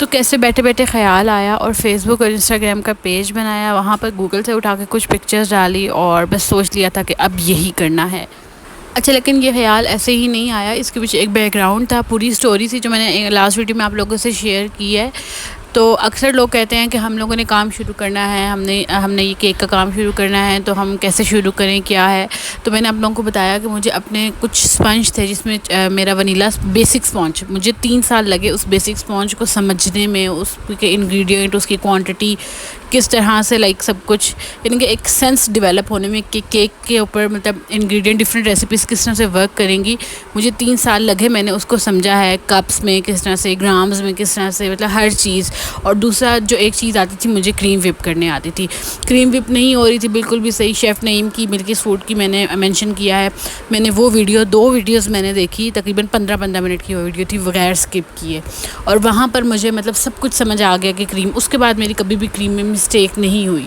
तो कैसे बैठे बैठे ख़्याल आया और फ़ेसबुक और इंस्टाग्राम का पेज बनाया, वहाँ पर गूगल से उठा के कुछ पिक्चर्स डाली और बस सोच लिया था कि अब यही करना है। अच्छा, लेकिन ये ख़्याल ऐसे ही नहीं आया, इसके पीछे एक बैकग्राउंड था, पूरी स्टोरी थी जो मैंने लास्ट वीडियो में आप लोगों से शेयर की है। तो अक्सर लोग कहते हैं कि हम लोगों ने काम शुरू करना है, हमने हमने ये केक का काम शुरू करना है, तो हम कैसे शुरू करें, क्या है। तो मैंने आप लोगों को बताया कि मुझे अपने कुछ स्पंज थे जिसमें मेरा वनीला बेसिक स्पॉन्ज, मुझे 3 साल लगे उस बेसिक स्पॉन्ज को समझने में, उसके इंग्रेडिएंट, उसकी क्वांटिटी किस तरह से, लाइक सब कुछ, यानी कि एक सेंस डेवलप होने में कि केक के ऊपर मतलब इंग्रेडिएंट, डिफरेंट रेसिपीज़ किस तरह से वर्क करेंगी। मुझे 3 साल लगे, मैंने उसको समझा है, कप्स में किस तरह से, ग्राम्स में किस तरह से, मतलब हर चीज़। और दूसरा जो एक चीज़ आती थी, मुझे क्रीम विप करने आती थी। क्रीम विप नहीं हो रही थी बिल्कुल भी सही। शेफ़ नईम की मिल्कीज़ फूड की मैंने मेंशन किया है, मैंने वो वीडियो 2 वीडियोज़ मैंने देखी, तकरीबन 15-15 मिनट की वो वीडियो थी बगैर स्किप किए, और वहाँ पर मुझे मतलब सब कुछ समझ आ गया कि क्रीम, उसके बाद मेरी कभी भी क्रीम में मिस्टेक नहीं हुई।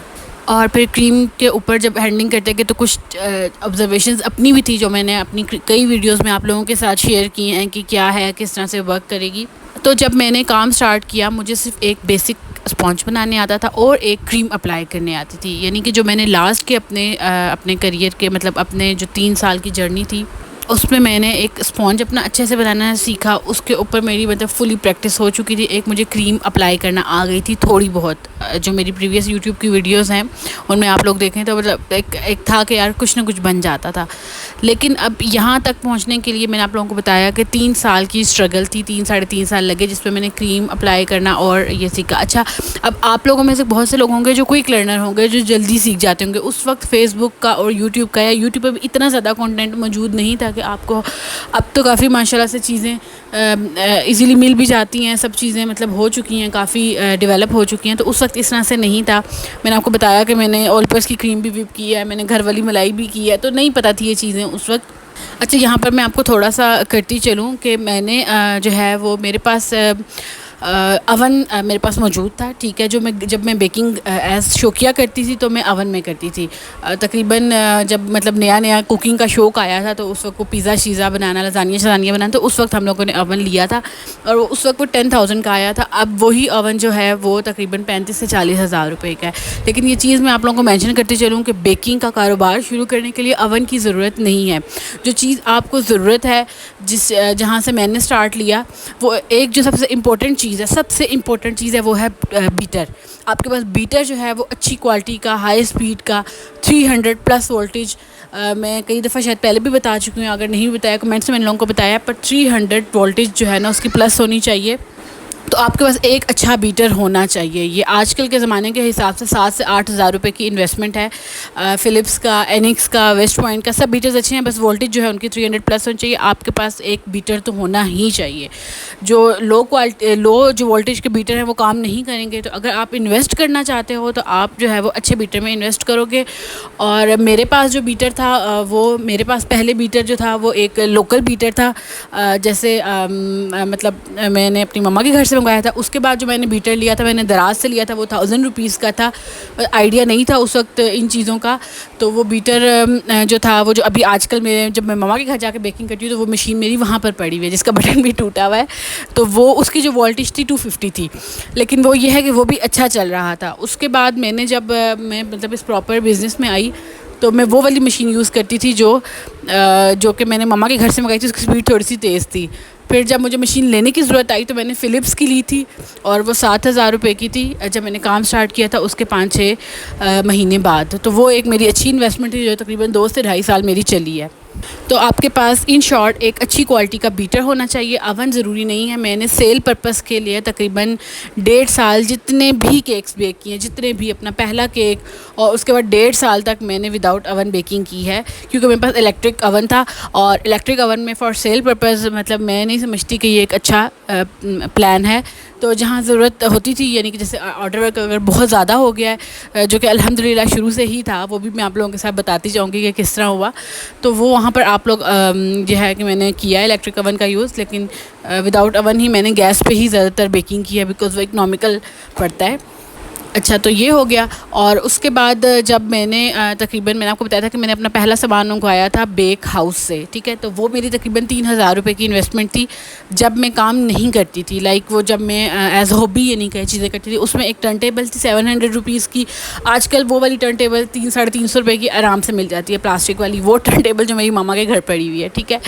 और फिर क्रीम के ऊपर जब हैंडलिंग करते गए तो कुछ ऑब्जर्वेशंस अपनी भी थी जो मैंने अपनी कई वीडियोस में आप लोगों के साथ शेयर की हैं कि क्या है, किस तरह से वर्क करेगी। तो जब मैंने काम स्टार्ट किया, मुझे सिर्फ एक बेसिक स्पॉन्ज बनाने आता था और एक क्रीम अप्लाई करने आती थी, यानी कि जो मैंने लास्ट के अपने करियर के, मतलब अपने जो 3 साल की जर्नी थी, उसमें मैंने एक स्पॉन्ज अपना अच्छे से बनाना सीखा। उसके ऊपर मेरी मतलब फुली प्रैक्टिस हो चुकी थी। एक मुझे क्रीम अप्लाई करना आ गई थी थोड़ी बहुत। जो मेरी प्रीवियस यूट्यूब की वीडियोस हैं उनमें आप लोग देखें तो मतलब एक था कि यार कुछ ना कुछ बन जाता था। लेकिन अब यहाँ तक पहुँचने के लिए मैंने आप लोगों को बताया कि 3 साल की स्ट्रगल थी, 3 साढ़े 3 साल लगे जिस पर मैंने क्रीम अप्लाई करना और ये सीखा। अच्छा, अब आप लोगों में से बहुत से लोग होंगे जो क्विक लर्नर होंगे, जो जल्दी सीख जाते होंगे। उस वक्त फेसबुक का और यूट्यूब का, या यूट्यूब पर भी इतना ज़्यादा कंटेंट मौजूद नहीं था कि आपको, अब तो काफ़ी माशाल्लाह से चीज़ें इजीली मिल भी जाती हैं, सब चीज़ें मतलब हो चुकी हैं, काफ़ी डेवलप हो चुकी हैं। तो उस वक्त इस तरह से नहीं था। मैंने आपको बताया कि मैंने ऑलपर्स की क्रीम भी विप की है, मैंने घर वाली मलाई भी की है, तो नहीं पता थी ये चीज़ें उस वक्त। अच्छा, यहाँ पर मैं आपको थोड़ा सा करती चलूँ कि मैंने जो है वो मेरे पास अवन मेरे पास मौजूद था, ठीक है। जब मैं बेकिंग एज़ शौकिया करती थी तो मैं अवन में करती थी। तकरीबन जब मतलब नया नया कुकिंग का शौक़ आया था तो उस वक्त वो पिज़्ज़ा शीज़ा बनाना, लज़ानिया शज़ानिया बनाना, तो उस वक्त हम लोगों ने अवन लिया था और उस वक्त वो 10,000 का आया था। अब वही अवन जो है वो तकरीबन 35 से 40 हज़ार रुपये का है। लेकिन ये चीज़ मैं आप लोगों को मेंशन करती चलूँ कि बेकिंग का कारोबार शुरू करने के लिए अवन की ज़रूरत नहीं है। जो चीज़ आपको ज़रूरत है, जहाँ से मैंने स्टार्ट लिया, वो एक जो सबसे इम्पोर्टेंट सबसे इम्पोर्टेंट चीज़ है वो है बीटर। आपके पास बीटर जो है वो अच्छी क्वालिटी का, हाई स्पीड का, 300 प्लस वोल्टेज। मैं कई दफ़ा शायद पहले भी बता चुकी हूँ, अगर नहीं बताया कमेंट्स में इन लोगों को बताया, पर 300 वोल्टेज जो है ना उसकी प्लस होनी चाहिए। तो आपके पास एक अच्छा बीटर होना चाहिए। ये आजकल के ज़माने के हिसाब से 7 से 8 हज़ार रुपये की इन्वेस्टमेंट है। फ़िलिप्स का, एनिक्स का, वेस्ट पॉइंट का, सब बीटर्स अच्छे हैं, बस वोल्टेज जो है उनकी 300 प्लस होनी चाहिए। आपके पास एक बीटर तो होना ही चाहिए। जो लो जो वोल्टेज के बीटर हैं वो काम नहीं करेंगे। तो अगर आप इन्वेस्ट करना चाहते हो तो आप जो है वो अच्छे बीटर में इन्वेस्ट करोगे। और मेरे पास जो बीटर था वो, मेरे पास पहले बीटर जो था वो एक लोकल बीटर था, जैसे मतलब मैंने अपनी मम्मा के घर से मंगवाया था। उसके बाद जो मैंने बीटर लिया था, मैंने दराज से लिया था, वो 1000 रुपीज़ का था। आइडिया नहीं था उस वक्त इन चीज़ों का। तो वो बीटर जो था, वो जो अभी आजकल मेरे, जब मैं मम्मा के घर जाके बेकिंग करती हूँ तो वो मशीन मेरी वहाँ पर पड़ी हुई है जिसका बटन भी टूटा हुआ है। तो वो उसकी जो वोल्टेज थी 250 थी, लेकिन वो ये है कि वो भी अच्छा चल रहा था। उसके बाद मैंने जब मैं मतलब इस प्रॉपर बिज़नेस में आई तो मैं वो वाली मशीन यूज़ करती थी जो कि मैंने मम्मा के घर से मंगाई थी। उसकी स्पीड थोड़ी सी तेज़ थी। फिर जब मुझे मशीन लेने की ज़रूरत आई तो मैंने फ़िलिप्स की ली थी और वो 7,000 रुपये की थी जब मैंने काम स्टार्ट किया था उसके 5-6 महीने बाद। तो वो एक मेरी अच्छी इन्वेस्टमेंट थी जो तकरीबन 2 से ढाई साल मेरी चली है। तो आपके पास इन शॉर्ट एक अच्छी क्वालिटी का बीटर होना चाहिए। अवन ज़रूरी नहीं है। मैंने सेल पर्पस के लिए तकरीबन 1.5 साल जितने भी केक्स बेक किए, जितने भी, अपना पहला केक और उसके बाद 1.5 साल तक मैंने विदाउट अवन बेकिंग की है, क्योंकि मेरे पास इलेक्ट्रिक अवन था। और इलेक्ट्रिक अवन में फ़ॉर सेल पर्पस मतलब मैं नहीं समझती कि ये एक अच्छा प्लान है। तो जहाँ ज़रूरत होती थी, यानी कि जैसे ऑर्डर वर्क अगर बहुत ज़्यादा हो गया है, जो कि अल्हम्दुलिल्लाह शुरू से ही था, वो भी मैं आप लोगों के साथ बताती जाऊँगी कि किस तरह हुआ। तो वो वहाँ पर आप लोग जो है कि मैंने किया है इलेक्ट्रिक अवन का यूज़, लेकिन विदाउट अवन ही मैंने गैस पे ही ज़्यादातर बेकिंग की है, बिकॉज़ वो इकनॉमिकल पड़ता है। अच्छा, तो ये हो गया। और उसके बाद जब मैंने तकरीबन मैंने आपको बताया था कि मैंने अपना पहला सामान मंगवाया था बेक हाउस से, ठीक है। तो वो मेरी तकरीबन 3000 रुपये की इन्वेस्टमेंट थी जब मैं काम नहीं करती थी। लाइक वो जब मैं एज हॉबी ये नहीं कई चीज़ें करती थी। उसमें एक टर्न टेबल थी 700 रुपीज़ की। आजकल वो वाली टर्न टेबल 300-350 रुपये की आराम से मिल जाती है, प्लास्टिक वाली। वो टर्न टेबल जो मेरी मामा के घर पड़ी हुई है, ठीक है।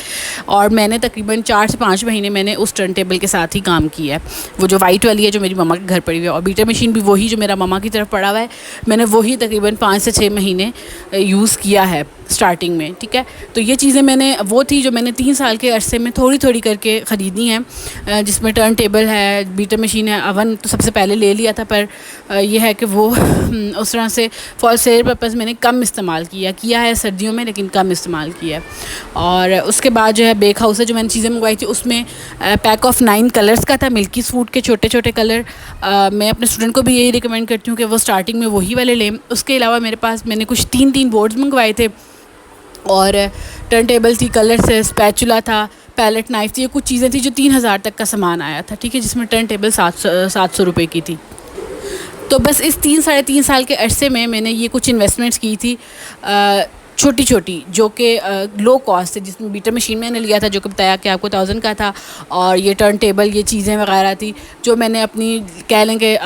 और मैंने तकरीबन 4 से 5 महीने मैंने उस टर्न टेबल के साथ ही काम किया है। वो जो वाइट वाली है जो मेरी मामा के घर पड़ी हुई है, और बीटर मशीन भी वही जो मेरा मामा की तरफ पड़ा हुआ है, मैंने वही तकरीबन 5 से 6 महीने यूज़ किया है स्टार्टिंग में, ठीक है। तो ये चीज़ें मैंने वो थी जो मैंने 3 साल के अरसे में थोड़ी थोड़ी करके ख़रीदनी है, जिसमें टर्न टेबल है, बीटर मशीन है, अवन तो सबसे पहले ले लिया था, पर यह है कि वो उस तरह से फॉर सेल पर्पज़ मैंने कम इस्तेमाल किया है सर्दियों में, लेकिन कम इस्तेमाल किया है। और उसके बाद जो है बेक हाउस से जो मैंने चीज़ें मंगवाई थी उसमें पैक ऑफ 9 कलर्स का था, मिल्की सूट के छोटे छोटे कलर। मैं अपने स्टूडेंट को भी यही रिकमेंड करती हूँ कि वो स्टार्टिंग में वही वाले लें। उसके अलावा मेरे पास मैंने कुछ 3 बोर्ड्स मंगवाए थे, और टर्न टेबल थी, कलर से स्पैचुला था, पैलेट नाइफ थी। ये कुछ चीज़ें थी जो 3000 तक का सामान आया था, ठीक है, जिसमें टर्न टेबल 700 रुपये की थी। तो बस इस 3-3.5 साल के अरसे में मैंने ये कुछ इन्वेस्टमेंट्स की थी, छोटी छोटी, जो कि लो कॉस्ट है। जिसमें बीटर मशीन मैंने लिया था जो कि बताया कि आपको 1000 का था, और ये टर्न टेबल ये चीज़ें वगैरह थी जो मैंने अपनी कह लें कि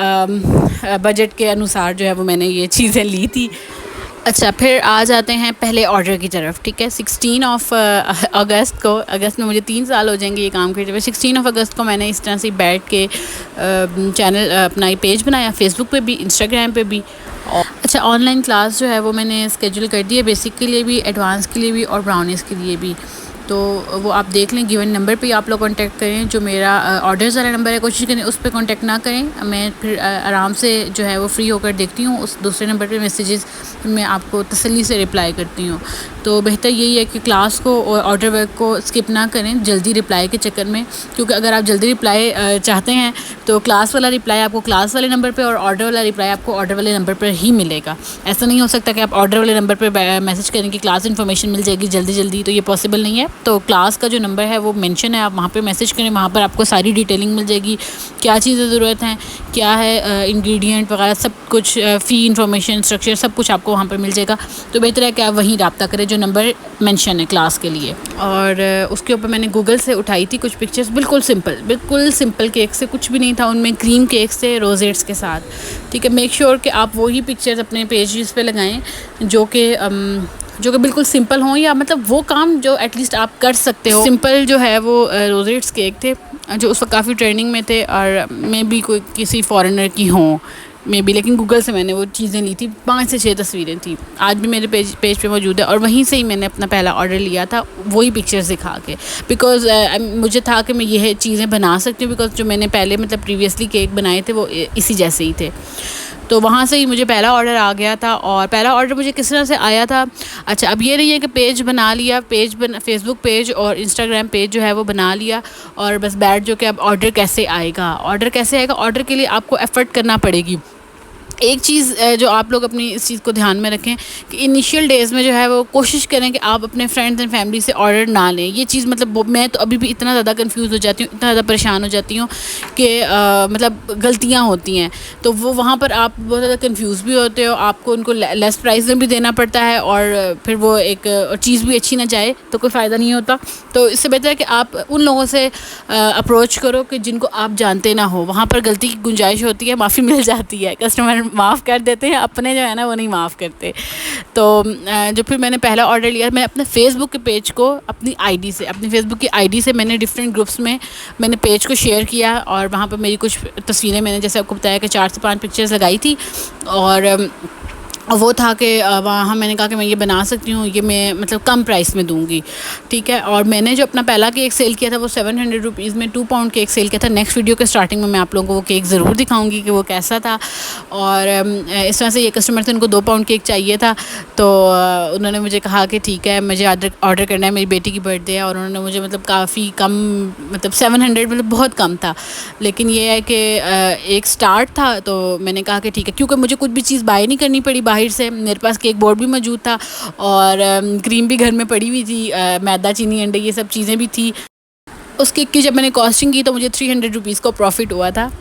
बजट के अनुसार जो है वो मैंने ये चीज़ें ली थी। अच्छा, फिर आ जाते हैं पहले ऑर्डर की तरफ, ठीक है। 16 अगस्त में मुझे 3 साल हो जाएंगे ये काम करते हुए। 16 अगस्त को मैंने इस तरह से बैठ के चैनल अपना ये पेज बनाया, फेसबुक पे भी, इंस्टाग्राम पे भी। और अच्छा, ऑनलाइन क्लास जो है वो मैंने स्केड्यूल कर दी है, बेसिक के लिए भी, एडवांस के लिए भी, और ब्राउनीज़ के लिए भी। तो वो आप देख लें, गिवन नंबर पे आप लोग कांटेक्ट करें। जो मेरा ऑर्डर्स वाला नंबर है, कोशिश करें उस पर कांटेक्ट ना करें। मैं फिर आराम से जो है वो फ्री होकर देखती हूँ उस दूसरे नंबर पे मैसेजेस, मैं आपको तसल्ली से रिप्लाई करती हूँ। तो बेहतर यही है कि क्लास को और ऑर्डर वर्क को स्किप ना करें जल्दी रिप्लाई के चक्कर में, क्योंकि अगर आप जल्दी रिप्लाई चाहते हैं तो क्लास वाला रिप्लाई आपको क्लास वाले नंबर पे, और ऑर्डर वाला रिप्लाई आपको ऑर्डर वाले नंबर पर ही मिलेगा। ऐसा नहीं हो सकता कि आप ऑर्डर वाले नंबर पर मैसेज करें कि क्लास इन्फॉर्मेशन मिल जाएगी जल्दी जल्दी, तो ये पॉसिबल नहीं है। तो क्लास का जो नंबर है वो मेंशन है, आप वहाँ पे मैसेज करें, वहाँ पर आपको सारी डिटेलिंग मिल जाएगी, क्या चीज़ें ज़रूरत हैं, क्या है इंग्रेडिएंट वगैरह, सब कुछ, फ़ी इन्फॉर्मेशन, स्ट्रक्चर, सब कुछ आपको वहाँ पर मिल जाएगा। तो बेहतर है कि आप वहीं रब्ता करें जो नंबर मेंशन है क्लास के लिए। और उसके ऊपर मैंने गूगल से उठाई थी कुछ पिक्चर्स, बिल्कुल सिंपल केक से, कुछ भी नहीं था उनमें, क्रीम केक से रोजेट्स के साथ, ठीक है। मेक श्योर कि आप वही पिक्चर्स अपने पेजेस पे लगाएं जो कि बिल्कुल सिंपल हों, या मतलब वो काम जो एटलीस्ट आप कर सकते हो। सिंपल जो है वो रोजेट्स केक थे जो उस वक्त काफ़ी ट्रेंडिंग में थे, और मे भी कोई किसी फॉरेनर की हों मे बी, लेकिन गूगल से मैंने वो चीज़ें ली थी। 5 से 6 तस्वीरें थी, आज भी मेरे पेज पे मौजूद है, और वहीं से ही मैंने अपना पहला ऑर्डर लिया था, वही पिक्चर्स दिखा के। बिकॉज़ मुझे था कि मैं यह चीज़ें बना सकती हूँ, बिकॉज़ जो मैंने पहले मतलब प्रीवियसली केक बनाए थे वो इसी जैसे ही थे। तो वहाँ से ही मुझे पहला ऑर्डर आ गया था। और पहला ऑर्डर मुझे किस तरह से आया था, अच्छा, अब ये नहीं है कि पेज बना लिया, फेसबुक पेज और इंस्टाग्राम पेज जो है वो बना लिया, और बस बैठ जो कि अब ऑर्डर कैसे आएगा। ऑर्डर के लिए आपको एफ़र्ट करना पड़ेगी। एक चीज़ जो आप लोग अपनी इस चीज़ को ध्यान में रखें कि इनिशियल डेज़ में जो है वो कोशिश करें कि आप अपने फ्रेंड्स एंड फैमिली से ऑर्डर ना लें। ये चीज़ मतलब मैं तो अभी भी इतना ज़्यादा कंफ्यूज हो जाती हूँ, इतना ज़्यादा परेशान हो जाती हूँ कि मतलब गलतियाँ होती हैं, तो वो वहाँ पर आप बहुत ज़्यादा कंफ्यूज भी होते हो, आपको उनको लेस प्राइस में भी देना पड़ता है, और फिर वो एक चीज़ भी अच्छी ना जाए तो कोई फ़ायदा नहीं होता। तो इससे बेहतर है कि आप उन लोगों से अप्रोच करो कि जिनको आप जानते ना हो। वहाँ पर गलती की गुंजाइश होती है, माफ़ी मिल जाती है, कस्टमर माफ़ कर देते हैं, अपने जो है ना वो नहीं माफ़ करते। तो जो फिर मैंने पहला ऑर्डर लिया, मैं अपने फ़ेसबुक के पेज को अपनी फ़ेसबुक की आईडी से मैंने डिफरेंट ग्रुप्स में मैंने पेज को शेयर किया, और वहाँ पर मेरी कुछ तस्वीरें मैंने जैसे आपको बताया कि 4 से 5 पिक्चर्स लगाई थी, और वो था कि वहाँ मैंने कहा कि मैं ये बना सकती हूँ, ये मैं मतलब कम प्राइस में दूँगी, ठीक है। और मैंने जो अपना पहला केक सेल किया था वो 700 रुपीज़ में 2 पाउंड केक सेल किया था। नेक्स्ट वीडियो के स्टार्टिंग में मैं आप लोगों को वो केक ज़रूर दिखाऊंगी कि वो कैसा था। और इस तरह से ये कस्टमर थे, उनको 2 पाउंड केक चाहिए था, तो उन्होंने मुझे कहा कि ठीक है मुझे ऑर्डर करना है, मेरी बेटी की बर्थडे है, और उन्होंने मुझे मतलब काफ़ी कम, मतलब 700 मतलब बहुत कम था, लेकिन ये है कि एक स्टार्ट था। तो मैंने कहा कि ठीक है, क्योंकि मुझे कुछ भी चीज़ बाय नहीं करनी पड़ी बाहर से, मेरे पास केक बोर्ड भी मौजूद था, और क्रीम भी घर में पड़ी हुई थी, मैदा, चीनी, अंडे, ये सब चीज़ें भी थी। उस केक की जब मैंने कॉस्टिंग की तो मुझे 300 रुपीज़ को प्रॉफिट हुआ था।